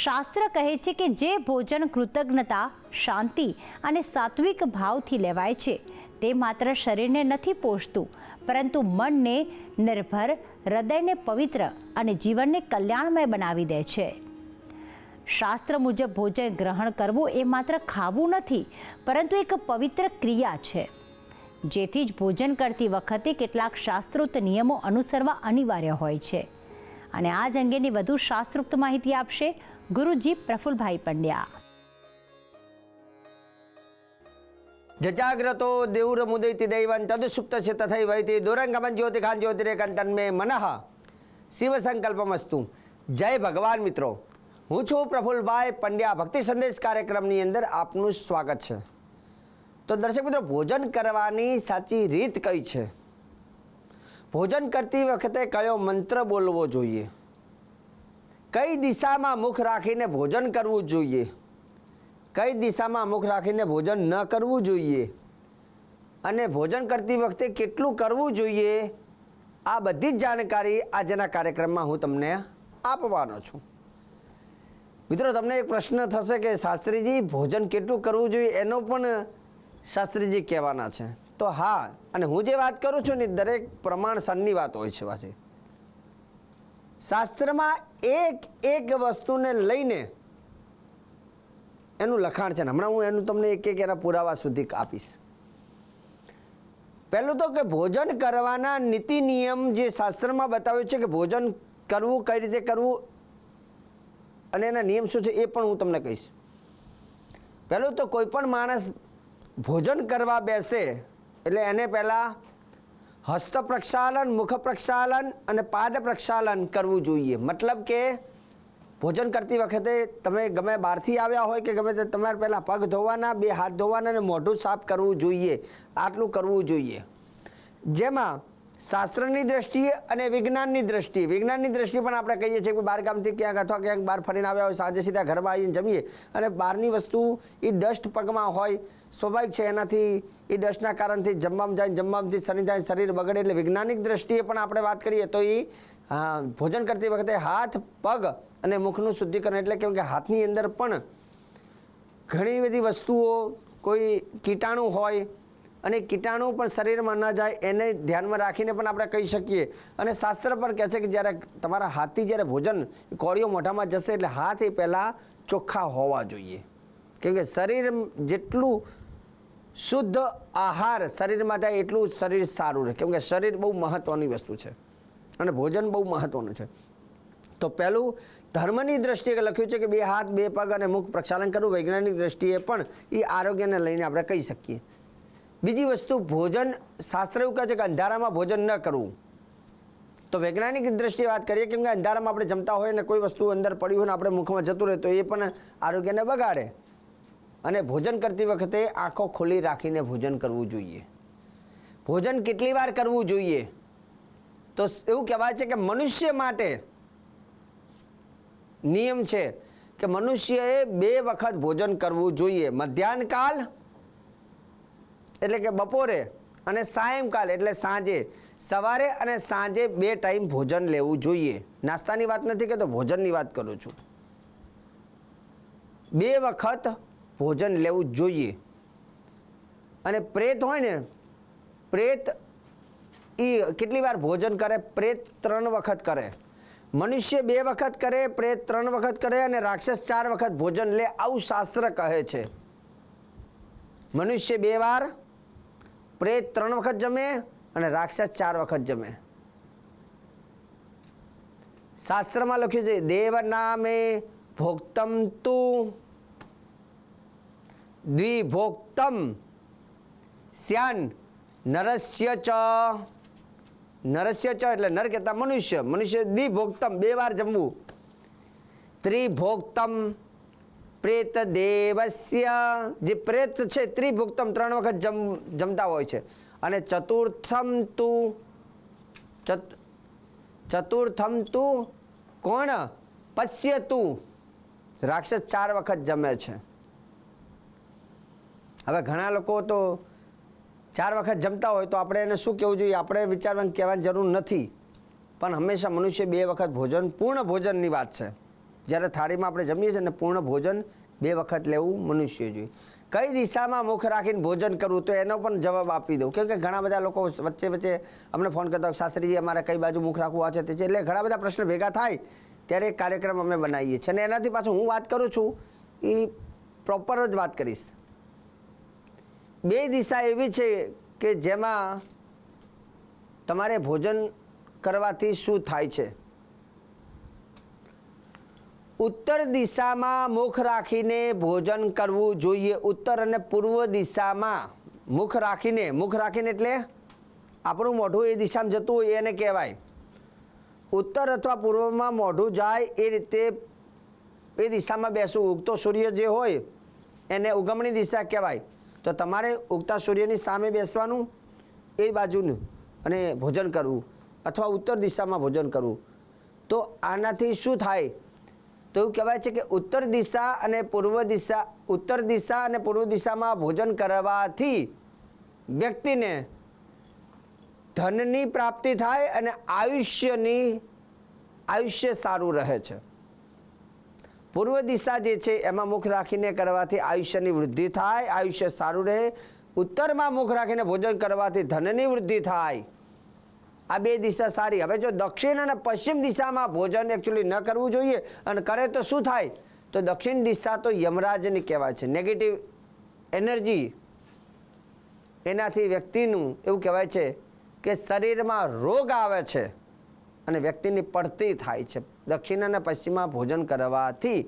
શાસ્ત્ર કહે છે કે જે ભોજન કૃતજ્ઞતા, શાંતિ અને સાત્વિક ભાવથી લેવાય છે તે માત્ર શરીરને નથી પોષતું, પરંતુ મનને નિર્ભર, હૃદયને પવિત્ર અને જીવનને કલ્યાણમય બનાવી દે છે. શાસ્ત્ર મુજબ ભોજન ગ્રહણ કરવું એ માત્ર ખાવું નથી, પરંતુ એક પવિત્ર ક્રિયા છે. જેથી જ ભોજન કરતી વખતે કેટલાક શાસ્ત્રોક્ત નિયમો અનુસરવા અનિવાર્ય હોય છે. અને આ જ અંગેની વધુ શાસ્ત્રોક્ત માહિતી આપશે ગુરુજી પ્રફુલભાઈ પંડ્યા. જજાગ્રતો દેવુરમુદૈતિ દૈવં તદસુપ્ત છે તથૈ વૈતિ દુરંગમન જ્યોતિખાન જ્યોતિરેકંતન્મે મનઃ શિવ સંકલ્પમસ્તુ. જય ભગવાન મિત્રો, હું છું પ્રફુલભાઈ પંડ્યા. ભક્તિ સંદેશ કાર્યક્રમની અંદર આપનું સ્વાગત છે. તો દર્શક મિત્રો, ભોજન કરવાની સાચી રીત કઈ છે? ભોજન કરતી વખતે કયો મંત્ર બોલવો જોઈએ? કઈ દિશામાં મુખ રાખીને ભોજન કરવું જોઈએ? કઈ દિશામાં મુખ રાખીને ભોજન ન કરવું જોઈએ? અને ભોજન કરતી વખતે કેટલું કરવું જોઈએ? આ બધી જ જાણકારી આજના કાર્યક્રમમાં હું તમને આપવાનો છું. મિત્રો, તમને એક પ્રશ્ન થશે કે શાસ્ત્રીજી, ભોજન કેટલું કરવું જોઈએ એનો પણ શાસ્ત્રીજી કહેવાના છે. તો હા, અને હું જે વાત કરું છું ને દરેક પ્રમાણસરની વાત હોય છે. પાછી શાસ્ત્રમાં એક એક વસ્તુને લઈને એનું લખાણ છે ને હમણાં હું એનું તમને એક એક એના પુરાવા સુધી આપીશ. પહેલું તો કે ભોજન કરવાના નીતિ નિયમ જે શાસ્ત્રમાં બતાવ્યું છે કે ભોજન કરવું કઈ રીતે કરવું અને એના નિયમ શું છે એ પણ હું તમને કહીશ. પહેલું તો કોઈ પણ માણસ ભોજન કરવા બેસે એટલે એને પહેલાં હસ્ત પ્રક્ષાલન, મુખ પ્રક્ષાલન અને પાદ પ્રક્ષાલન કરવું જોઈએ. મતલબ કે ભોજન કરતી વખતે તમે ગમે બહારથી આવ્યા હોય કે ગમે તે, તમારે પહેલાં પગ ધોવાના, બે હાથ ધોવાના અને મોઢું સાફ કરવું જોઈએ. આટલું કરવું જોઈએ. જેમાં શાસ્ત્રની દ્રષ્ટિએ અને વિજ્ઞાનની દ્રષ્ટિએ પણ આપણે કહીએ છીએ કે બહાર ગામથી ક્યાંક અથવા ક્યાંક બહાર ફરીને આવ્યા હોય, સાંજે સીધા ઘરમાં આવીને જમીએ અને બહારની વસ્તુ એ ડસ્ટ પગમાં હોય, સ્વાભાવિક છે. એનાથી એ ડસ્ટના કારણથી જમવામાં જાય, જમવાથી શરીર બગડે. એટલે વૈજ્ઞાનિક દ્રષ્ટિએ પણ આપણે વાત કરીએ તો એ ભોજન કરતી વખતે હાથ, પગ અને મુખનું શુદ્ધિકરણ, એટલે કેમ કે હાથની અંદર પણ ઘણી બધી વસ્તુઓ, કોઈ કીટાણુ હોય અને કીટાણુ પણ શરીરમાં ન જાય એને ધ્યાનમાં રાખીને પણ આપણે કહી શકીએ. અને શાસ્ત્ર પણ કહે છે કે જ્યારે તમારા હાથથી જ્યારે ભોજન કોળીઓ મોઢામાં જશે એટલે હાથ એ પહેલાં ચોખ્ખા હોવા જોઈએ. કેમ કે શરીર જેટલું શુદ્ધ આહાર શરીરમાં થાય એટલું શરીર સારું રહે. કેમ કે શરીર બહુ મહત્ત્વની વસ્તુ છે અને ભોજન બહુ મહત્ત્વનું છે. તો પહેલું ધર્મની દ્રષ્ટિએ લખ્યું છે કે બે હાથ, બે પગ અને મુખ પ્રક્ષાલન કરવું. વૈજ્ઞાનિક દ્રષ્ટિએ પણ એ આરોગ્યને લઈને આપણે કહી શકીએ. બીજી વસ્તુ, ભોજન શાસ્ત્ર એવું કહે છે કે અંધારામાં ભોજન ન કરવું. તો વૈજ્ઞાનિક દ્રષ્ટિએ વાત કરીએ કેમ કે અંધારામાં આપણે જમતા હોય ને કોઈ વસ્તુ અંદર પડી હોય ને આપણે મુખમાં જતું રહે તો એ પણ આરોગ્યને બગાડે. અને ભોજન કરતી વખતે આંખો ખુલ્લી રાખીને ભોજન કરવું જોઈએ. ભોજન કેટલી વાર કરવું જોઈએ? તો એવું કહેવાય છે કે મનુષ્ય માટે નિયમ છે કે મનુષ્યએ 2 વખત ભોજન કરવું જોઈએ. મધ્યાહનકાલ એટલે કે બપોરે અને સાયંકાલ એટલે સાંજે. સવારે અને સાંજે 2 ટાઈમ ભોજન લેવું જોઈએ. નાસ્તાની વાત નથી કરતો, ભોજનની વાત કરું છું. 2 વખત ભોજન લેવું જોઈએ. અને પ્રેત હોય ને, પ્રેત એ કેટલી વાર ભોજન કરે? પ્રેત 3 વખત કરે. મનુષ્ય 2 વખત કરે, પ્રેત 3 વખત કરે અને રાક્ષસ 4 વખત ભોજન લે, આવું શાસ્ત્ર કહે છે. મનુષ્ય 2 વાર, પ્રેત 3 વખત જમે અને રાક્ષસ 4 વખત જમે. શાસ્ત્રમાં લખ્યું છે દેવ નામે ભોક્તમ તું દ્વિભોક્તમ સ્યાન નરસ્ય ચ. નરસ્ય ચ એટલે નર કહેતા મનુષ્ય. મનુષ્ય દ્વિભોક્તમ 2 વાર જમવું. ત્રિભોક્તમ પ્રેત દેવસ્ય, જે પ્રેત છે ત્રિભુક્તમ 3 વખત જમતા હોય છે. અને ચતુર્થમ તું કોણ પશ્ય તું, રાક્ષસ 4 વખત જમે છે. હવે ઘણા લોકો તો 4 વખત જમતા હોય તો આપણે એને શું કહેવું જોઈએ? આપણે વિચારવાની કહેવાની જરૂર નથી, પણ હંમેશા મનુષ્ય 2 વખત ભોજન, પૂર્ણ ભોજનની વાત છે. જ્યારે થાળીમાં આપણે જમીએ છીએ ને પૂર્ણ ભોજન 2 વખત લેવું મનુષ્ય જોઈએ. કઈ દિશામાં મુખ રાખીને ભોજન કરવું, તો એનો પણ જવાબ આપી દઉં. કેમ કે ઘણા બધા લોકો વચ્ચે અમને ફોન કરતા હોય, શાસ્ત્રીજી અમારે કઈ બાજુ મુખ રાખવું આ છે તે છે, એટલે ઘણા બધા પ્રશ્ન ભેગા થાય ત્યારે એક કાર્યક્રમ અમે બનાવીએ છીએ. અને એનાથી પાછું હું વાત કરું છું એ પ્રોપર જ વાત કરીશ. 2 દિશા એવી છે કે જેમાં તમારે ભોજન કરવાથી શું થાય છે. ઉત્તર દિશામાં મુખ રાખીને ભોજન કરવું જોઈએ. ઉત્તર અને પૂર્વ દિશામાં મુખ રાખીને એટલે આપણું મોઢું એ દિશામાં જતું હોય એને કહેવાય. ઉત્તર અથવા પૂર્વમાં મોઢું જાય એ રીતે એ દિશામાં બેસવું. ઉગતો સૂર્ય જે હોય એને ઉગમણી દિશા કહેવાય. તો તમારે ઉગતા સૂર્યની સામે બેસવાનું એ બાજુનું અને ભોજન કરવું, અથવા ઉત્તર દિશામાં ભોજન કરવું. તો આનાથી શું થાય, તો એવું કહેવાય છે કે ઉત્તર દિશા અને પૂર્વ દિશામાં ભોજન કરવાથી વ્યક્તિને ધનની પ્રાપ્તિ થાય અને આયુષ્ય સારું રહે છે. પૂર્વ દિશા જે છે એમાં મુખ રાખીને કરવાથી આયુષ્યની વૃદ્ધિ થાય, આયુષ્ય સારું રહે. ઉત્તરમાં મુખ રાખીને ભોજન કરવાથી ધનની વૃદ્ધિ થાય. આ 2 દિશા સારી. હવે જો દક્ષિણ અને પશ્ચિમ દિશામાં ભોજન એકચ્યુઅલી ન કરવું જોઈએ અને કરે તો શું થાય, તો દક્ષિણ દિશા તો યમરાજની કહેવાય છે. નેગેટિવ એનર્જી એનાથી વ્યક્તિનું એવું કહેવાય છે કે શરીરમાં રોગ આવે છે અને વ્યક્તિની પડતી થાય છે દક્ષિણ અને પશ્ચિમમાં ભોજન કરવાથી.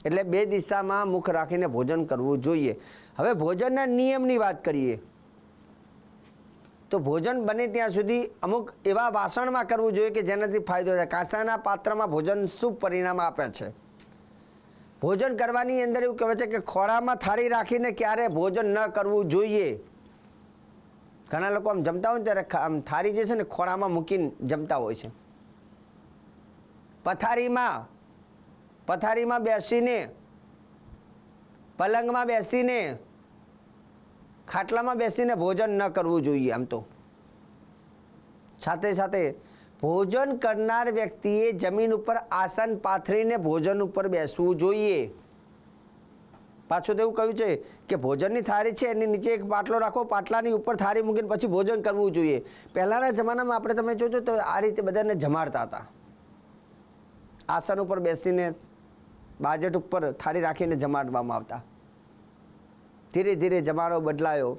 એટલે 2 દિશામાં મુખ રાખીને ભોજન કરવું જોઈએ. હવે ભોજનના નિયમની વાત કરીએ તો ભોજન બને ત્યાં સુધી અમુક એવા વાસણમાં કરવું જોઈએ કે જેનાથી ફાયદો થાય. કાંસાના પાત્રમાં ભોજન શુભ પરિણામ આપે છે. ભોજન કરવાની અંદર એવું કહેવાય છે કે ખોળામાં થાળી રાખીને ક્યારે ભોજન ન કરવું જોઈએ. ઘણા લોકો આમ જમતા હોય ને ત્યારે આમ થાળી જે છે ને ખોળામાં મૂકીને જમતા હોય છે. પથારીમાં બેસીને, પલંગમાં બેસીને, ખાટલામાં બેસીને ભોજન ન કરવું જોઈએ. આમ તો સાથે ભોજન કરનાર વ્યક્તિએ જમીન ઉપર આસન પાથરીને ભોજન ઉપર બેસવું જોઈએ. પાછું તો એવું કહ્યું છે કે ભોજનની થાળી છે એની નીચે એક પાટલો રાખો, પાટલાની ઉપર થાળી મૂકીને પછી ભોજન કરવું જોઈએ. પહેલાંના જમાનામાં આપણે તમે જોજો તો આ રીતે બધાને જમાડતા હતા. આસન ઉપર બેસીને બાજટ ઉપર થાળી રાખીને જમાડવામાં આવતા. ધીરે ધીરે જમાડો બદલાયો.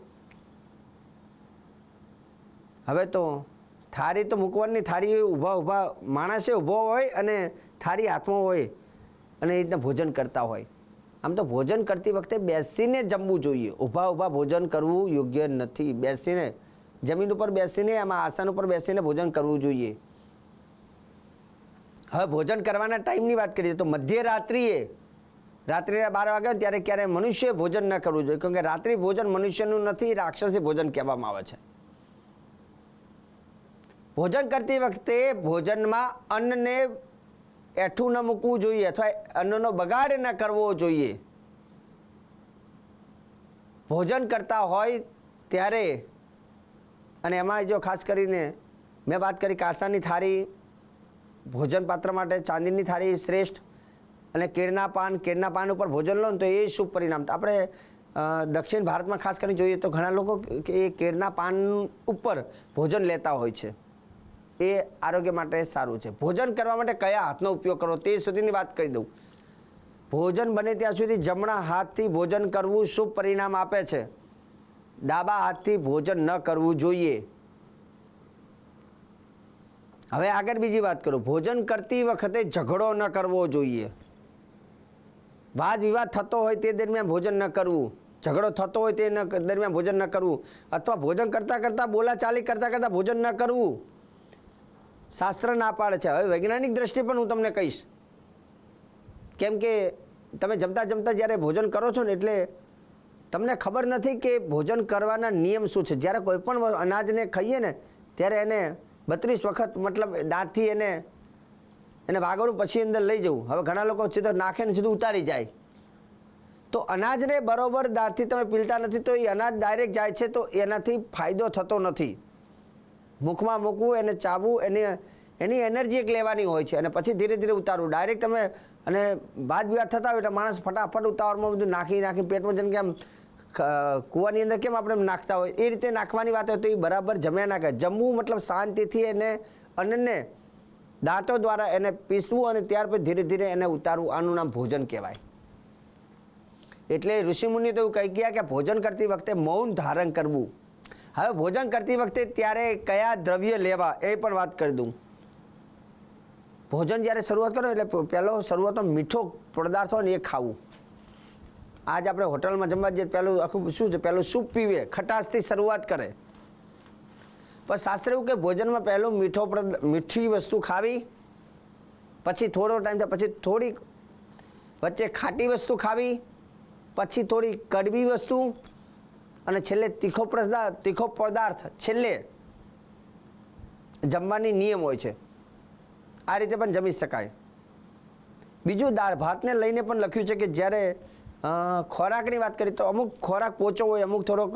હવે તો થાળી તો મૂકવાની, થાળી ઊભા માણસે ઊભો હોય અને થાળી હાથમાં હોય અને એ રીતના ભોજન કરતા હોય. આમ તો ભોજન કરતી વખતે બેસીને જમવું જોઈએ. ઊભા ભોજન કરવું યોગ્ય નથી. બેસીને જમીન ઉપર બેસીને આમાં આસન ઉપર બેસીને ભોજન કરવું જોઈએ. હવે ભોજન કરવાના ટાઈમની વાત કરીએ તો મધ્યરાત્રિએ, રાત્રિના 12 વાગ્યા ત્યારે ક્યારે મનુષ્ય ભોજન ન કરવું જોઈએ. કેમ કે રાત્રિ ભોજન મનુષ્યનું નથી, રાક્ષસી ભોજન કહેવામાં આવે છે. ભોજન કરતી વખતે ભોજનમાં અન્નને એઠું ન મૂકવું જોઈએ અથવા અન્નનો બગાડ ન કરવો જોઈએ. ભોજન કરતા હોય ત્યારે, અને એમાં જો ખાસ કરીને મેં વાત કરી કાંસાની થાળી ભોજન પાત્ર માટે, ચાંદીની થાળી શ્રેષ્ઠ, અને કેળના પાન ઉપર ભોજન લો ને તો એ શુભ પરિણામ. આપણે દક્ષિણ ભારતમાં ખાસ કરીને જોઈએ તો ઘણા લોકો એ કેળના પાન ઉપર ભોજન લેતા હોય છે. એ આરોગ્ય માટે સારું છે. ભોજન કરવા માટે કયા હાથનો ઉપયોગ કરવો તે સુધીની વાત કરી દઉં. ભોજન બને ત્યાં સુધી જમણા હાથથી ભોજન કરવું શુભ પરિણામ આપે છે. ડાબા હાથથી ભોજન ન કરવું જોઈએ. હવે આગળ બીજી વાત કરું. ભોજન કરતી વખતે ઝઘડો ન કરવો જોઈએ. વાદ વિવાદ થતો હોય તે દરમિયાન ભોજન ન કરવું. ઝઘડો થતો હોય તે દરમિયાન ભોજન ન કરવું. અથવા ભોજન કરતાં બોલાચાલી કરતાં ભોજન ન કરવું. શાસ્ત્ર ના પાડે છે. હવે વૈજ્ઞાનિક દ્રષ્ટિએ પણ હું તમને કહીશ. કેમ કે તમે જમતા જ્યારે ભોજન કરો છો ને એટલે તમને ખબર નથી કે ભોજન કરવાના નિયમ શું છે. જ્યારે કોઈ પણ અનાજને ખાઈએ ને ત્યારે એને 32 વખત મતલબ દાંતથી એને વાગડું પછી અંદર લઈ જવું. હવે ઘણા લોકો સીધો નાખે ને સીધું ઉતારી જાય. તો અનાજને બરોબર દાંતથી તમે પીલતા નથી તો એ અનાજ ડાયરેક્ટ જાય છે, તો એનાથી ફાયદો થતો નથી. મુખમાં મૂકવું, એને ચાવવું, એની એનર્જી એક લેવાની હોય છે અને પછી ધીરે ધીરે ઉતારવું. ડાયરેક્ટ તમે અને વાદ વિવાદ થતા હોય એટલે માણસ ફટાફટ ઉતાવળમાં બધું નાખી પેટમાં જેમ કે આમ કૂવાની અંદર કેમ આપણે નાખતા હોય એ રીતે નાખવાની વાત હોય તો એ બરાબર જમ્યા ના કરે. જમવું મતલબ શાંતિથી એને અન્નને દાંતો દ્વારા એને પીસવું અને ત્યાર પછી ધીરે ધીરે એને ઉતારવું, આનું નામ ભોજન કહેવાય. એટલે ઋષિમુનિ તો એવું કહી ગયા કે ભોજન કરતી વખતે મૌન ધારણ કરવું. હવે ભોજન કરતી વખતે ત્યારે કયા દ્રવ્ય લેવા એ પણ વાત કરી દઉં. ભોજન જ્યારે શરૂઆત કરો એટલે પહેલો શરૂઆતમાં મીઠો પદાર્થ હોય ને એ ખાવું. આજ આપણે હોટલમાં જમવા જઈએ પહેલું આખું શું છે, પહેલું સૂપ પીવે, ખટાશથી શરૂઆત કરે. પણ શાસ્ત્ર એવું કે ભોજનમાં પહેલું મીઠી વસ્તુ ખાવી, પછી થોડો ટાઈમ થાય પછી થોડીક વચ્ચે ખાટી વસ્તુ ખાવી, પછી થોડી કડવી વસ્તુ અને છેલ્લે તીખો પદાર્થ છેલ્લે જમવાની નિયમ હોય છે. આ રીતે પણ જમી શકાય. બીજું દાળ ભાતને લઈને પણ લખ્યું છે કે જ્યારે ખોરાકની વાત કરીએ તો અમુક ખોરાક પોચો હોય, અમુક થોડોક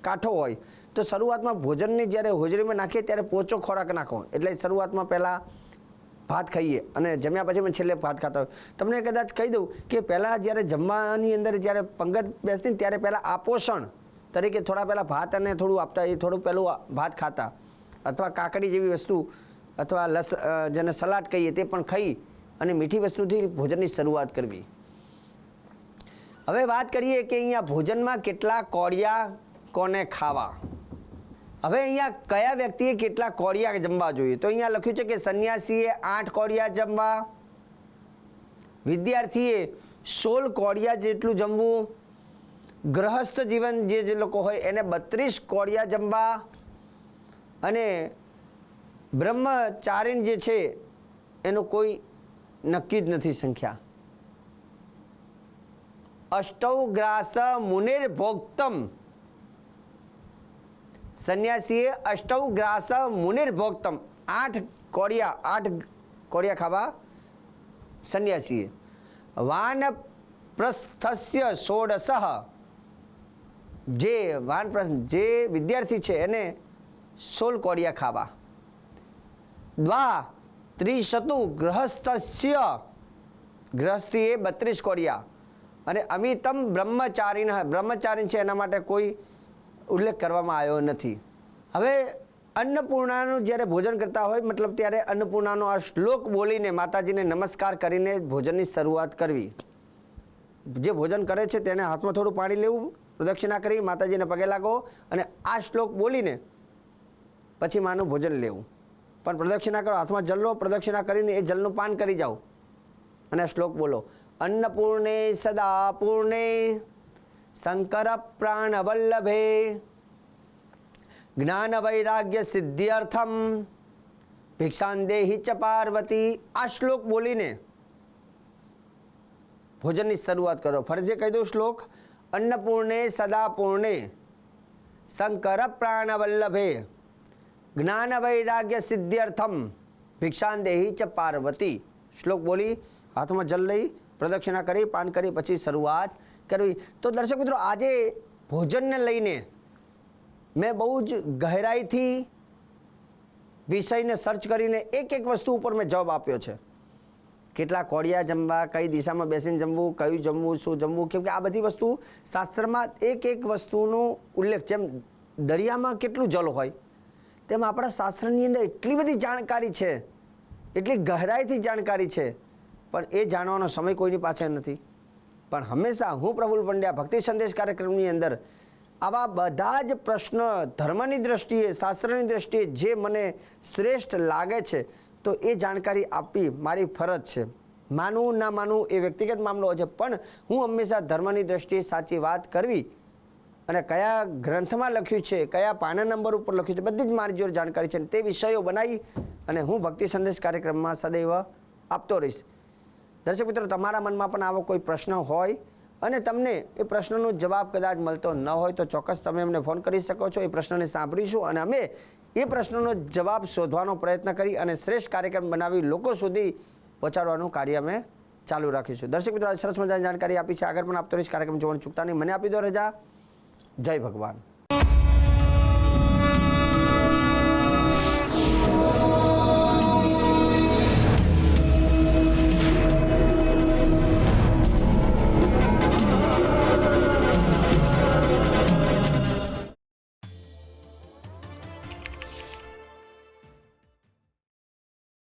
કાઠો હોય, તો શરૂઆતમાં ભોજનની જ્યારે હોજરીમાં નાખીએ ત્યારે પોચો ખોરાક નાખો. એટલે શરૂઆતમાં પહેલાં ભાત ખાઈએ અને જમ્યા પછી પણ છેલ્લે ભાત ખાતા હોય. તમને કદાચ કહી દઉં કે પહેલાં જ્યારે જમવાની અંદર જ્યારે પંગત બેસતી ત્યારે પહેલાં આપોષણ તરીકે થોડા પહેલાં ભાત અને થોડું આપતા, એ થોડું પહેલું ભાત ખાતા અથવા કાકડી જેવી વસ્તુ અથવા જેને સલાડ કહીએ તે પણ ખાઈ અને મીઠી વસ્તુથી ભોજનની શરૂઆત કરવી. હવે વાત કરીએ કે અહીંયા ભોજનમાં કેટલા કોળિયા કોને ખાવા. હવે અહીંયા કયા વ્યક્તિએ કેટલા કોળિયા જમવા જોઈએ, તો અહીંયા લખ્યું છે કે સંન્યાસીએ 8 કોળિયા જમવા, વિદ્યાર્થીએ 16 કોળિયા જેટલું જમવું, ગ્રહસ્થ જીવન જે લોકો હોય એને 32 કોળિયા જમવા, અને બ્રહ્મચારીણ જે છે એનું કોઈ નક્કી જ નથી સંખ્યા. અષ્ટૌ ગ્રાસ મુનિર ભોક્તમ, સંન્યાસીએ અષ્ટૌ ગ્રાસ મુનિર ભોક્તમ, 8 કોળિયા ખાવા સંન્યાસીએ. વાનપ્રસ્થસ્ય ષોડશઃ, જે વિદ્યાર્થી છે એને 16 કોળિયા ખાવા. ત્રિશતુ ગૃહસ્થસ્ય, ગૃહસ્થીએ 32 કોળિયા. અને અમિતમ બ્રહ્મચારી છે એના માટે કોઈ ઉલ્લેખ કરવામાં આવ્યો નથી. હવે અન્નપૂર્ણાનું જ્યારે ભોજન કરતા હોય મતલબ ત્યારે અન્નપૂર્ણાનો આ શ્લોક બોલીને માતાજીને નમસ્કાર કરીને ભોજનની શરૂઆત કરવી. જે ભોજન કરે છે તેને હાથમાં થોડું પાણી લેવું, પ્રદક્ષિણા કરી માતાજીને પગે લાગો અને આ શ્લોક બોલીને પછી માનું ભોજન લેવું. પણ પ્રદક્ષિણા કરો, હાથમાં જલ લો, પ્રદક્ષિણા કરીને એ જલનું પાન કરી જાઓ અને શ્લોક બોલો. અન્નપૂર્ણે સદા પૂર્ણે શંકર પ્રાણ વલ્લભે જ્ઞાન વૈરાગ્ય સિદ્ધ્યર્થમ ભિક્ષાંદેહી ચ પાર્વતી. આ શ્લોક બોલીને ભોજનની શરૂઆત કરો. ફરીથી કહી દઉં શ્લોક. અન્નપૂર્ણે સદા પૂર્ણે શંકર પ્રાણ વલ્લભે જ્ઞાન વૈરાગ્ય સિદ્ધ્યર્થમ ભિક્ષાંદેહી ચ પાર્વતી. શ્લોક બોલી હાથમાં જલ લઈ પ્રદક્ષિણા કરી પાન કરી પછી શરૂઆત કરવી. તો દર્શક મિત્રો, આજે ભોજનને લઈને મેં બહુ જ ગહેરાઈથી વિષયને સર્ચ કરીને એક વસ્તુ ઉપર મેં જવાબ આપ્યો છે. કેટલા કોળિયા જમવા, કઈ દિશામાં બેસીને જમવું, કયું જમવું, શું જમવું, કેમ કે આ બધી વસ્તુ શાસ્ત્રમાં એક વસ્તુનો ઉલ્લેખ, જેમ દરિયામાં કેટલું જલ હોય તેમ આપણા શાસ્ત્રની અંદર એટલી બધી જાણકારી છે, એટલી ગહેરાઈથી જાણકારી છે, પણ એ જાણવાનો સમય કોઈની પાસે નથી. પણ હંમેશા હું પ્રફુલ્લ પંડ્યા ભક્તિ સંદેશ કાર્યક્રમની અંદર આવા બધા જ પ્રશ્ન ધર્મની દ્રષ્ટિએ, શાસ્ત્રની દ્રષ્ટિએ જે મને શ્રેષ્ઠ લાગે છે તો એ જાણકારી આપવી મારી ફરજ છે. માનવું ના માનવું એ વ્યક્તિગત મામલો છે, પણ હું હંમેશા ધર્મની દ્રષ્ટિએ સાચી વાત કરવી અને કયા ગ્રંથમાં લખ્યું છે, કયા પાના નંબર ઉપર લખ્યું છે, બધી જ મારી જોડે જાણકારી છે. તે વિષયો બનાવી અને હું ભક્તિ સંદેશ કાર્યક્રમમાં સદૈવ આપતો રહીશ. દર્શક મિત્રો, તમારા મનમાં પણ આવો કોઈ પ્રશ્ન હોય અને તમને એ પ્રશ્નનો જવાબ કદાચ મળતો ન હોય તો ચોક્કસ તમે અમને ફોન કરી શકો છો. એ પ્રશ્નને સાંભળીશું અને અમે એ પ્રશ્નનો જવાબ શોધવાનો પ્રયત્ન કરી અને શ્રેષ્ઠ કાર્યક્રમ બનાવી લોકો સુધી પહોંચાડવાનું કાર્ય અમે ચાલુ રાખીશું. દર્શક મિત્રો, સરસ મજાની જાણકારી આપી છે. આગળ પણ આપતો રહીશ. કાર્યક્રમ જોવાનું ચૂકતા નહીં. મને આપી દો રજા. જય ભગવાન.